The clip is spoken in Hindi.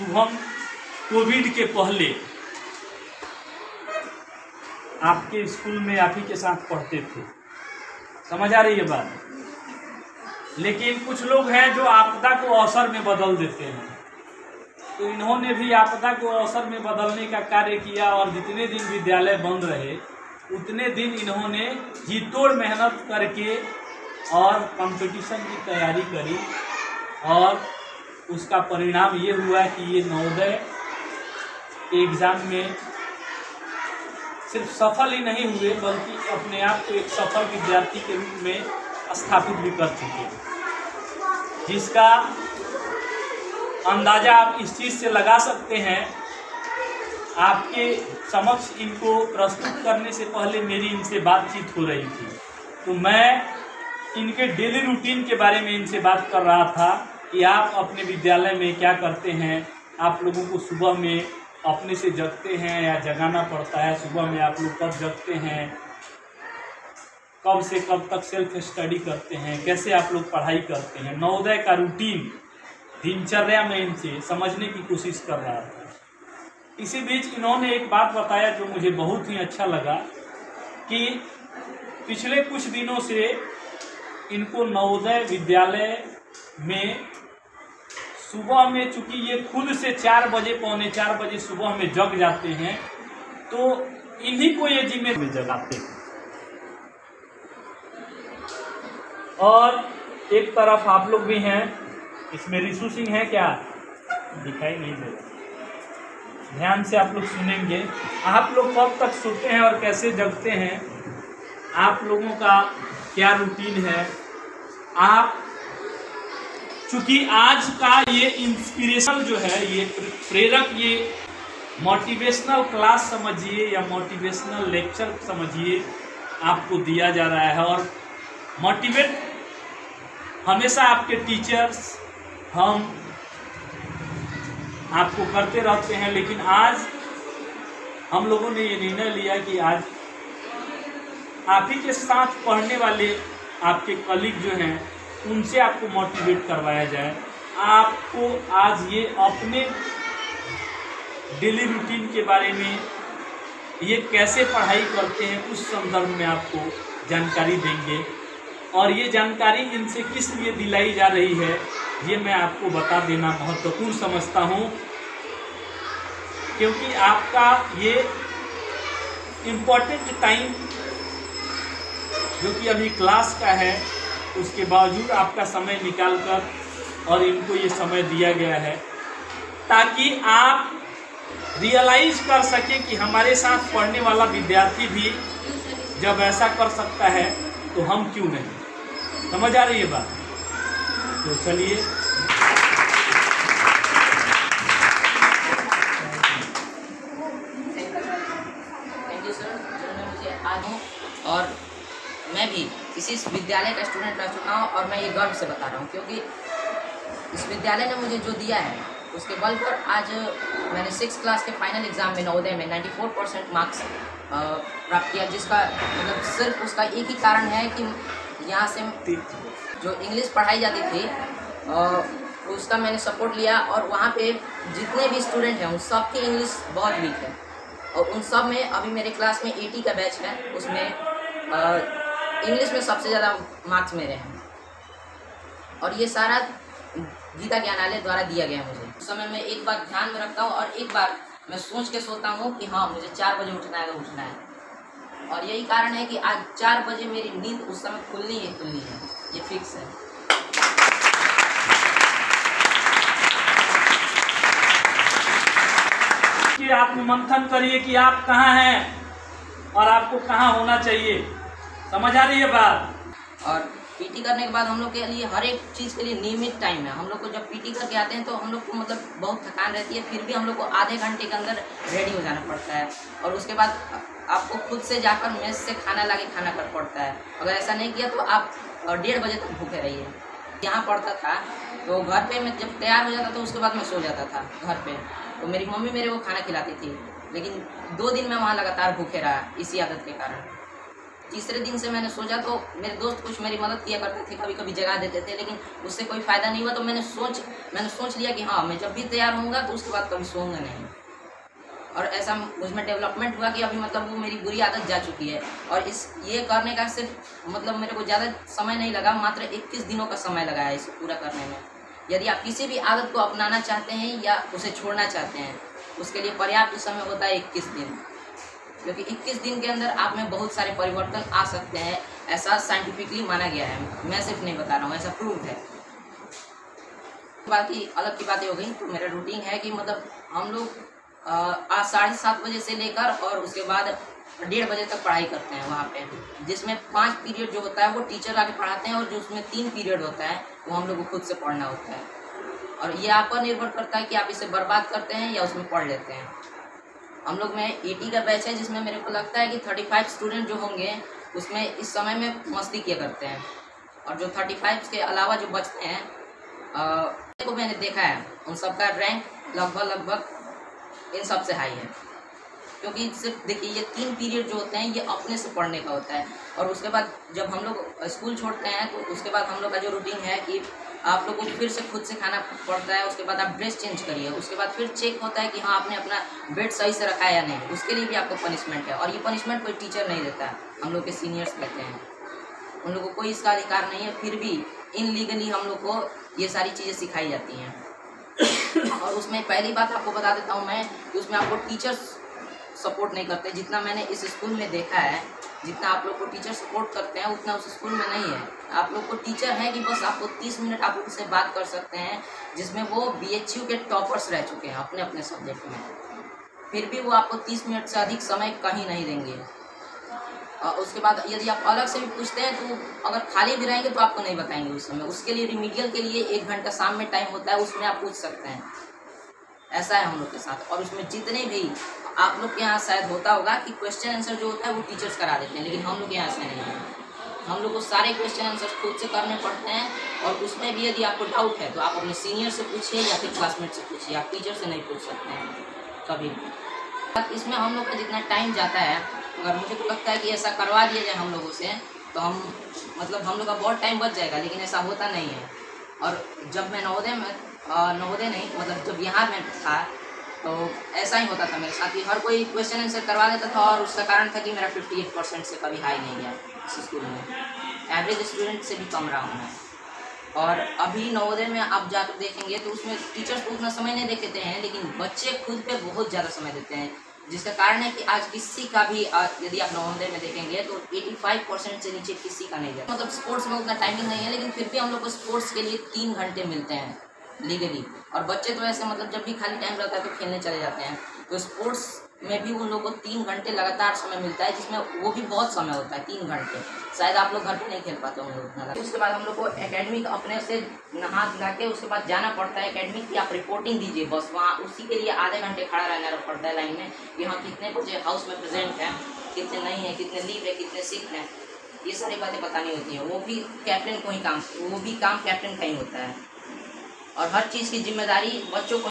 शुभम कोविड के पहले आपके स्कूल में आप ही के साथ पढ़ते थे, समझ आ रही है बात। लेकिन कुछ लोग हैं जो आपदा को अवसर में बदल देते हैं, तो इन्होंने भी आपदा को अवसर में बदलने का कार्य किया और जितने दिन विद्यालय बंद रहे उतने दिन इन्होंने जी तोड़ मेहनत करके और कंपटीशन की तैयारी करी और उसका परिणाम ये हुआ कि ये नवोदय एग्ज़ाम में सिर्फ सफल ही नहीं हुए बल्कि अपने आप को एक सफल विद्यार्थी के रूप में स्थापित भी कर चुके, जिसका अंदाज़ा आप इस चीज़ से लगा सकते हैं। आपके समक्ष इनको प्रस्तुत करने से पहले मेरी इनसे बातचीत हो रही थी, तो मैं इनके डेली रूटीन के बारे में इनसे बात कर रहा था कि आप अपने विद्यालय में क्या करते हैं। आप लोगों को सुबह में अपने से जगते हैं या जगाना पड़ता है, सुबह में आप लोग कब जगते हैं, कब से कब तक सेल्फ स्टडी करते हैं, कैसे आप लोग पढ़ाई करते हैं, नवोदय का रूटीन दिनचर्या में इनसे समझने की कोशिश कर रहा था। इसी बीच इन्होंने एक बात बताया जो मुझे बहुत ही अच्छा लगा कि पिछले कुछ दिनों से इनको नवोदय विद्यालय में सुबह में, चूँकि ये खुद से 4 बजे पौने 4 बजे सुबह में जग जाते हैं, तो इन्हीं को ये जिम्मेदारी में जगाते हैं। और एक तरफ आप लोग भी हैं, इसमें रिशु सिंह है क्या, दिखाई नहीं दे रहा, ध्यान से आप लोग सुनेंगे। आप लोग कब तक सोते हैं और कैसे जगते हैं, आप लोगों का क्या रूटीन है। आप चूँकि आज का ये इंस्पिरेशनल जो है, ये प्रेरक, ये मोटिवेशनल क्लास समझिए या मोटिवेशनल लेक्चर समझिए, आपको दिया जा रहा है। और मोटिवेट हमेशा आपके टीचर्स हम आपको करते रहते हैं, लेकिन आज हम लोगों ने ये निर्णय लिया कि आज आप ही के साथ पढ़ने वाले आपके कलीग जो हैं उनसे आपको मोटिवेट करवाया जाए। आपको आज ये अपने डेली रूटीन के बारे में, ये कैसे पढ़ाई करते हैं उस संदर्भ में आपको जानकारी देंगे। और ये जानकारी इनसे किस लिए दिलाई जा रही है ये मैं आपको बता देना महत्वपूर्ण समझता हूँ, क्योंकि आपका ये इम्पोर्टेंट टाइम जो कि अभी क्लास का है, उसके बावजूद आपका समय निकालकर और इनको ये समय दिया गया है ताकि आप रियलाइज कर सकें कि हमारे साथ पढ़ने वाला विद्यार्थी भी जब ऐसा कर सकता है तो हम क्यों नहीं। समझ आ रही है बात। तो चलिए थैंक यू सर, जिन्होंने मुझे आज हूँ और मैं भी इसी विद्यालय का स्टूडेंट रह चुका हूँ और मैं ये गर्व से बता रहा हूँ, क्योंकि इस विद्यालय ने मुझे जो दिया है उसके बल पर आज मैंने 6th क्लास के फाइनल एग्ज़ाम में नवोदय में 94% मार्क्स प्राप्त किया, जिसका मतलब सिर्फ उसका एक ही कारण है कि यहाँ से जो इंग्लिश पढ़ाई जाती थी उसका मैंने सपोर्ट लिया और वहाँ पे जितने भी स्टूडेंट हैं उन सब की इंग्लिश बहुत वीक है और उन सब में अभी मेरे क्लास में 80 का बैच है, उसमें इंग्लिश में सबसे ज़्यादा मार्क्स मेरे हैं और ये सारा गीता ज्ञानालय द्वारा दिया गया मुझे। उस समय मैं एक बार ध्यान में रखता हूँ और एक बार मैं सोच के सोता हूँ कि हाँ मुझे 4 बजे उठना है तो उठना है, और यही कारण है कि आज 4 बजे मेरी नींद उस समय खुलनी है, ये फिक्स है। कि आत्ममंथन करिए कि आप कहाँ हैं और आपको कहाँ होना चाहिए। समझ आ रही है बात। और पीटी करने के बाद हम लोग के लिए हर एक चीज़ के लिए नियमित टाइम है। हम लोग को जब पीटी करके आते हैं तो हम लोग को मतलब बहुत थकान रहती है, फिर भी हम लोग को आधे घंटे के अंदर रेडी हो जाना पड़ता है और उसके बाद आपको खुद से जाकर मेस से खाना ला के खाना कर पड़ता है। अगर ऐसा नहीं किया तो आप 1:30 बजे तक भूखे रहिए। यहाँ पढ़ता था तो घर पे मैं जब तैयार हो जाता था उसके बाद मैं सो जाता था घर पे, तो मेरी मम्मी मेरे को खाना खिलाती थी, लेकिन 2 दिन मैं वहाँ लगातार भूखे रहा इसी आदत के कारण। तीसरे दिन से मैंने सोचा, तो मेरे दोस्त कुछ मेरी मदद किया करते थे, कभी कभी जगा देते थे, लेकिन उससे कोई फ़ायदा नहीं हुआ। तो मैंने सोच लिया कि हाँ, मैं जब भी तैयार होऊंगा तो उसके बाद कभी सोऊंगा नहीं। और ऐसा मुझमें डेवलपमेंट हुआ कि अभी मतलब वो मेरी बुरी आदत जा चुकी है। और ये करने का सिर्फ मतलब मेरे को ज़्यादा समय नहीं लगा, मात्र 21 दिनों का समय लगा है इसे पूरा करने में। यदि आप किसी भी आदत को अपनाना चाहते हैं या उसे छोड़ना चाहते हैं, उसके लिए पर्याप्त समय होता है 21 दिन, क्योंकि 21 दिन के अंदर आप में बहुत सारे परिवर्तन आ सकते हैं। ऐसा साइंटिफिकली माना गया है, मैं सिर्फ नहीं बता रहा हूँ, ऐसा प्रूव है। बाकी अलग की बातें हो गई। तो मेरा रूटीन है कि मतलब हम लोग आज 7:30 बजे से लेकर और उसके बाद 1:30 बजे तक पढ़ाई करते हैं वहाँ पे, जिसमें 5 पीरियड जो होता है वो टीचर आके पढ़ाते हैं, और जो उसमें 3 पीरियड होता है वो हम लोग को खुद से पढ़ना होता है। और ये आप पर निर्भर करता है कि आप इसे बर्बाद करते हैं या उसमें पढ़ लेते हैं। हम लोग में 80 का बैच है, जिसमें मेरे को लगता है कि 35 स्टूडेंट जो होंगे उसमें इस समय में मस्ती किया करते हैं, और जो 35 के अलावा जो बचते हैं को मैंने देखा है उन सबका रैंक लगभग इन सबसे हाई है। क्योंकि सिर्फ देखिए, ये 3 पीरियड जो होते हैं ये अपने से पढ़ने का होता है, और उसके बाद जब हम लोग स्कूल छोड़ते हैं तो उसके बाद हम लोग का जो रूटीन है कि आप लोग को फिर से खुद से खाना पड़ता है। उसके बाद आप ड्रेस चेंज करिए, उसके बाद फिर चेक होता है कि हाँ, आपने अपना बेड सही से रखा है या नहीं। उसके लिए भी आपको पनिशमेंट है, और ये पनिशमेंट कोई टीचर नहीं देता है, हम लोग के सीनियर्स कहते हैं। उन लोगों को कोई इसका अधिकार नहीं है, फिर भी इनलीगली हम लोग को ये सारी चीज़ें सिखाई जाती हैं। और उसमें पहली बात आपको बता देता हूँ मैं कि उसमें आपको टीचर्स सपोर्ट नहीं करते। जितना मैंने इस स्कूल में देखा है, जितना आप लोग को टीचर सपोर्ट करते हैं उतना उस स्कूल में नहीं है। आप लोग को टीचर है कि बस आपको 30 मिनट आप उनसे बात कर सकते हैं, जिसमें वो BHU के टॉपर्स रह चुके हैं अपने अपने सब्जेक्ट में, फिर भी वो आपको 30 मिनट से अधिक समय कहीं नहीं देंगे। और उसके बाद यदि आप अलग से भी पूछते हैं तो अगर खाली भी रहेंगे तो आपको नहीं बताएंगे उस समय। उसके लिए रिमीडियल के लिए 1 घंटा शाम में टाइम होता है, उसमें आप पूछ सकते हैं। ऐसा है हम लोग के साथ। और उसमें जितने भी आप लोग के यहाँ शायद होता होगा कि क्वेश्चन आंसर जो होता है वो टीचर्स करा देते हैं, लेकिन हम लोग के यहाँ ऐसा नहीं है। हम लोग को सारे क्वेश्चन आंसर खुद से करने पड़ते हैं, और उसमें भी यदि आपको डाउट है तो आप अपने सीनियर से पूछिए या फिर क्लासमेट से पूछिए, आप टीचर से नहीं पूछ सकते हैं कभी भी। इसमें हम लोग का जितना टाइम जाता है, अगर मुझे को लगता है कि ऐसा करवा दिया जाए हम लोगों से तो हम लोग का बहुत टाइम बच जाएगा, लेकिन ऐसा होता नहीं है। और जब मैं नवोदय नहीं मतलब जब यहाँ में था तो ऐसा ही होता था मेरे साथ ही। हर कोई क्वेश्चन आंसर करवा देता था, और उसका कारण था कि मेरा 58% से कभी हाई नहीं गया इस स्कूल में। एवरेज स्टूडेंट से भी कम रहा हूँ मैं। और अभी नवोदय में आप जाकर देखेंगे तो उसमें टीचर्स को उतना समय नहीं देते हैं, लेकिन बच्चे खुद पे बहुत ज़्यादा समय देते हैं, जिसका कारण है कि आज किसी का भी यदि आप नवोदय में देखेंगे तो 85% से नीचे किसी का नहीं जाता। मतलब स्पोर्ट्स में उतना टाइमिंग नहीं है, लेकिन फिर भी हम लोग को स्पोर्ट्स के लिए 3 घंटे मिलते हैं लीगली। और बच्चे तो ऐसे मतलब जब भी खाली टाइम रहता है तो खेलने चले जाते हैं। तो स्पोर्ट्स में भी उन लोगों को 3 घंटे लगातार समय मिलता है, जिसमें वो भी बहुत समय होता है 3 घंटे। शायद आप लोग घर पे नहीं खेल पाते होंगे उतना। उसके बाद हम लोग को एकेडमिक अपने से नहा धुला के उसके बाद जाना पड़ता है एकेडमिक की आप रिपोर्टिंग दीजिए बस। वहाँ उसी के लिए आधे घंटे खड़ा रहना पड़ता है लाइन में कि हाँ कितने बजे हाउस में प्रेजेंट हैं, कितने नहीं हैं, कितने लीव है, कितने सिक हैं, ये सारी बातें बतानी होती हैं। वो भी कैप्टन का ही काम कैप्टन का ही होता है। और हर चीज़ की जिम्मेदारी बच्चों को